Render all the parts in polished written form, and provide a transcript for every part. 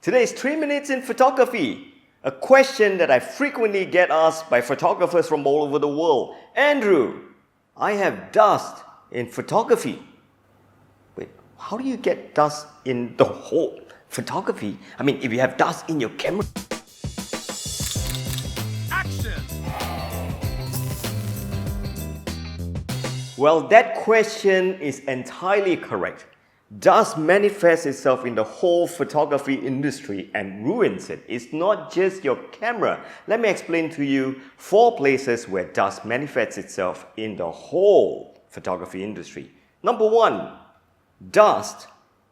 Today is 3 minutes in photography, a question that I frequently get asked by photographers from all over the world. Andrew, I have dust in photography. Wait, how do you get dust in the whole photography? I mean, if you have dust in your camera. Action! Well, that question is entirely correct. Dust manifests itself in the whole photography industry and ruins it. It's not just your camera. Let me explain to you 4 places where dust manifests itself in the whole photography industry. Number 1, dust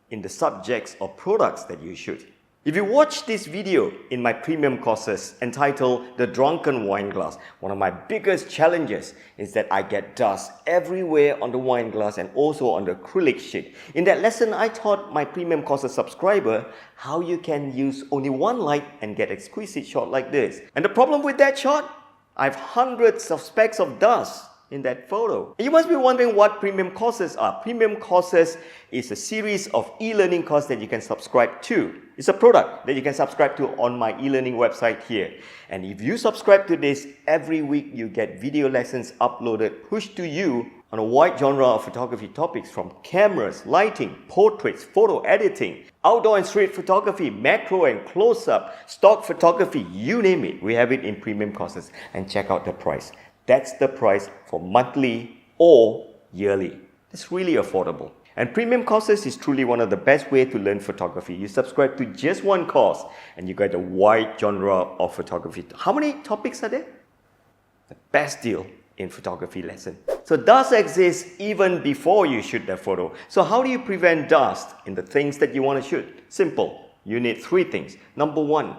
in the subjects or products that you shoot. If you watch this video in my premium courses entitled The Drunken Wine Glass, one of my biggest challenges is that I get dust everywhere on the wine glass and also on the acrylic sheet. In that lesson, I taught my premium courses subscriber how you can use only one light and get exquisite shot like this. And the problem with that shot? I have hundreds of specks of dust in that photo. And you must be wondering what premium courses are. Premium courses is a series of e-learning courses that you can subscribe to. It's a product that you can subscribe to on my e-learning website here. And if you subscribe to this, every week you get video lessons uploaded, pushed to you on a wide genre of photography topics from cameras, lighting, portraits, photo editing, outdoor and street photography, macro and close-up, stock photography, you name it. We have it in premium courses. And check out the price. That's the price for monthly or yearly. It's really affordable. And premium courses is truly one of the best ways to learn photography. You subscribe to just one course and you get a wide genre of photography. How many topics are there? The best deal in photography lesson. So dust exists even before you shoot the photo. So how do you prevent dust in the things that you want to shoot? Simple. You need 3 things. Number 1,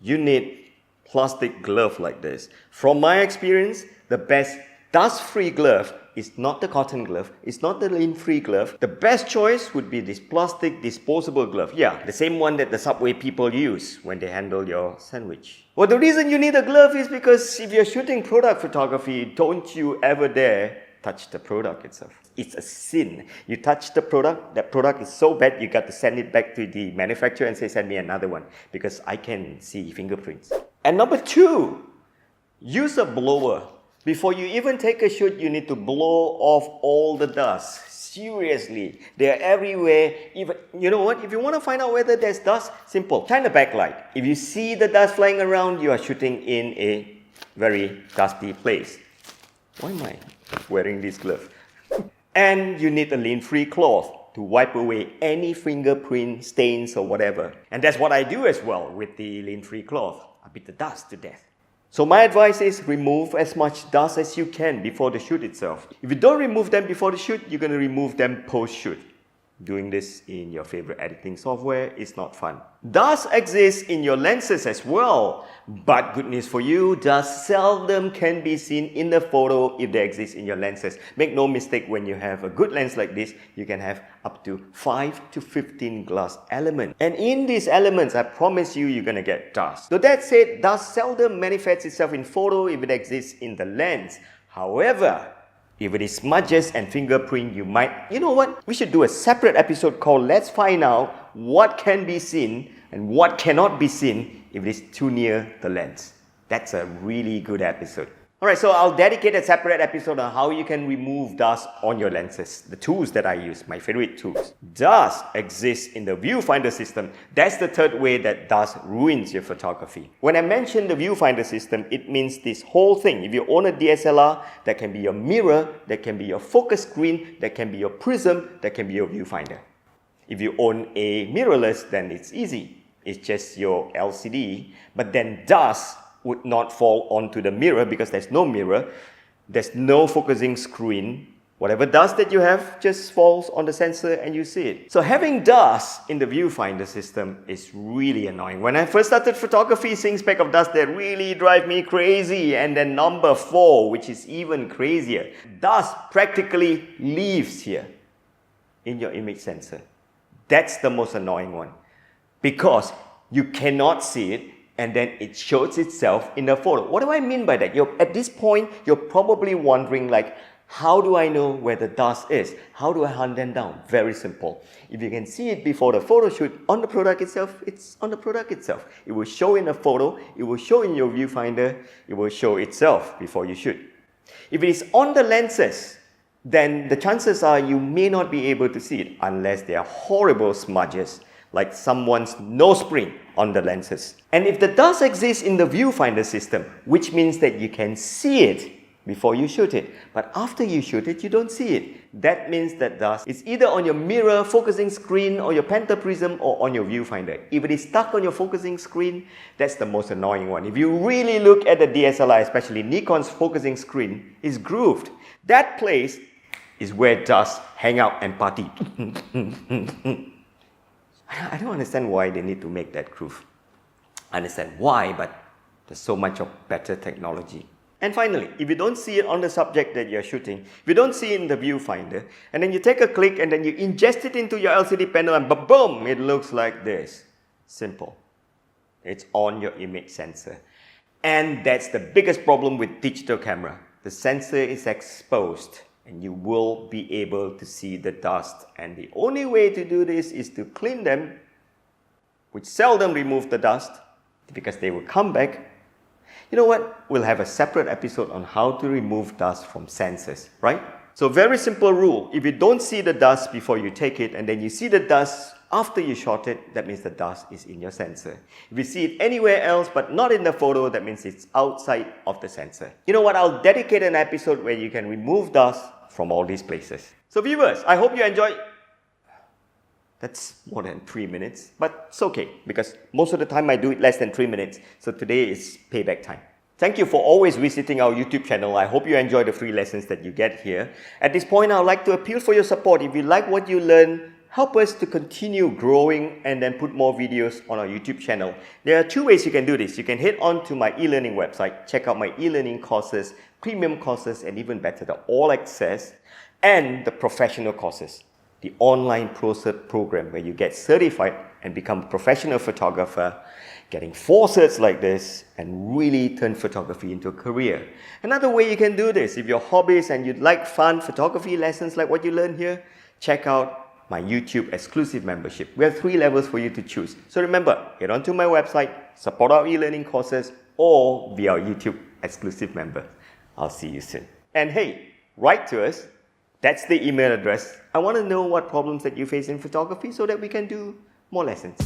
you need plastic glove like this. From my experience, the best dust-free glove is not the cotton glove, it's not the lint-free glove. The best choice would be this plastic disposable glove. Yeah, the same one that the subway people use when they handle your sandwich. Well, the reason you need a glove is because if you're shooting product photography, don't you ever dare touch the product itself. It's a sin. You touch the product, that product is so bad you got to send it back to the manufacturer and say, send me another one because I can see fingerprints. And number 2, use a blower. Before you even take a shoot, you need to blow off all the dust. Seriously, they're everywhere. Even, you know what? If you want to find out whether there's dust, simple. Shine a backlight. If you see the dust flying around, you are shooting in a very dusty place. Why am I wearing this glove? And you need a lint-free cloth to wipe away any fingerprint stains or whatever. And that's what I do as well with the lint-free cloth. I beat the dust to death. So my advice is remove as much dust as you can before the shoot itself. If you don't remove them before the shoot, you're going to remove them post-shoot. Doing this in your favorite editing software is not fun. Dust exists in your lenses as well. But good news for you, dust seldom can be seen in the photo if they exist in your lenses. Make no mistake, when you have a good lens like this, you can have up to 5 to 15 glass elements. And in these elements, I promise you, you're going to get dust. So that said, dust seldom manifests itself in photo if it exists in the lens. However, if it is smudges and fingerprint, you might, you know what? We should do a separate episode called Let's Find Out What Can Be Seen and What Cannot Be Seen if it is too near the lens. That's a really good episode. Alright, so I'll dedicate a separate episode on how you can remove dust on your lenses. The tools that I use, my favorite tools. Dust exists in the Viewfinder system. That's the 3rd way that dust ruins your photography. When I mention the Viewfinder system, it means this whole thing. If you own a DSLR, that can be your mirror, that can be your focus screen, that can be your prism, that can be your viewfinder. If you own a mirrorless, then it's easy. It's just your LCD, but then dust would not fall onto the mirror because there's no mirror, there's no focusing screen. Whatever dust that you have just falls on the sensor and you see it. So having dust in the viewfinder system is really annoying. When I first started photography, seeing speck of dust that really drive me crazy. And then number 4, which is even crazier, dust practically lives here in your image sensor. That's the most annoying one because you cannot see it, and then it shows itself in the photo. What do I mean by that? At this point, you're probably wondering, like, How do I know where the dust is? How do I hunt them down? Very simple. If you can see it before the photo shoot on the product itself, it's on the product itself. It will show in a photo, it will show in your viewfinder, it will show itself before you shoot. If it is on the lenses, then the chances are you may not be able to see it unless there are horrible smudges, like someone's nose print on the lenses. And if the dust exists in the viewfinder system, which means that you can see it before you shoot it, but after you shoot it, you don't see it. That means that dust is either on your mirror, focusing screen, or your pentaprism, or on your viewfinder. If it is stuck on your focusing screen, that's the most annoying one. If you really look at the DSLR, especially Nikon's focusing screen, is grooved. That place is where dust hang out and party. I don't understand why they need to make that groove. I understand why, but there's so much of better technology. And finally, if you don't see it on the subject that you're shooting, if you don't see it in the viewfinder, and then you take a click and then you ingest it into your LCD panel and boom, it looks like this. Simple. It's on your image sensor. And that's the biggest problem with digital camera. The sensor is exposed and you will be able to see the dust. And the only way to do this is to clean them, which seldom remove the dust because they will come back. You know what? We'll have a separate episode on how to remove dust from sensors, right? So very simple rule. If you don't see the dust before you take it and then you see the dust after you shot it, that means the dust is in your sensor. If you see it anywhere else but not in the photo, that means it's outside of the sensor. You know what? I'll dedicate an episode where you can remove dust from all these places. So viewers, I hope you enjoyed. That's more than 3 minutes, but it's okay because most of the time I do it less than 3 minutes. So today is payback time. Thank you for always visiting our YouTube channel. I hope you enjoy the free lessons that you get here. At this point, I would like to appeal for your support. If you like what you learn, help us to continue growing and then put more videos on our YouTube channel. There are 2 ways you can do this. You can head on to my e-learning website, check out my e-learning courses, premium courses, and even better, the all access and the professional courses. The online Pro CERT program where you get certified and become a professional photographer, getting 4 certs like this and really turn photography into a career. Another way you can do this, if you're hobbies and you'd like fun photography lessons like what you learn here, check out my YouTube exclusive membership. We have 3 levels for you to choose. So remember, get onto my website, support our e-learning courses, or be our YouTube exclusive member. I'll see you soon. And hey, write to us. That's the email address. I want to know what problems that you face in photography so that we can do more lessons.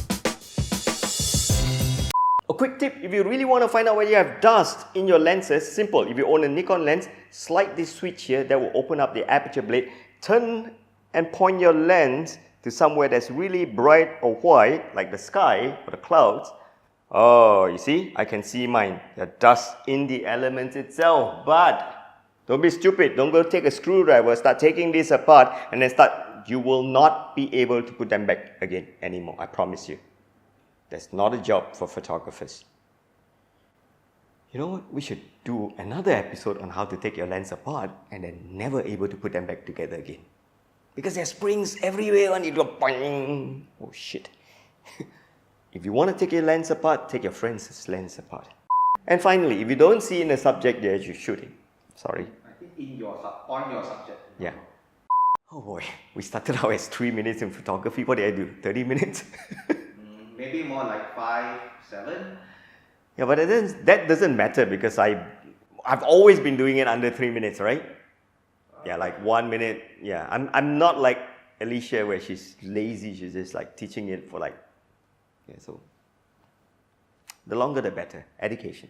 A quick tip, if you really want to find out whether you have dust in your lenses, simple. If you own a Nikon lens, slide this switch here that will open up the aperture blade. Turn and point your lens to somewhere that's really bright or white, like the sky or the clouds. Oh, you see? I can see mine. The dust in the element itself, but don't be stupid. Don't go take a screwdriver, start taking this apart, and then you will not be able to put them back again anymore. I promise you. That's not a job for photographers. You know what? We should do another episode on how to take your lens apart and then never able to put them back together again. Because there's springs everywhere and you go boing. Oh shit. If you want to take your lens apart, take your friend's lens apart. And finally, if you don't see in the subject that you're shooting, sorry. I think on your subject. Yeah. Oh boy, we started out as 3 minutes in photography. What did I do? 30 minutes? Maybe more like 5, 7. Yeah, but that doesn't matter because I've always been doing it under 3 minutes, right? Yeah, like 1 minute. Yeah, I'm not like Alicia where she's lazy. She's just like teaching it for like, yeah, so the longer the better. Education.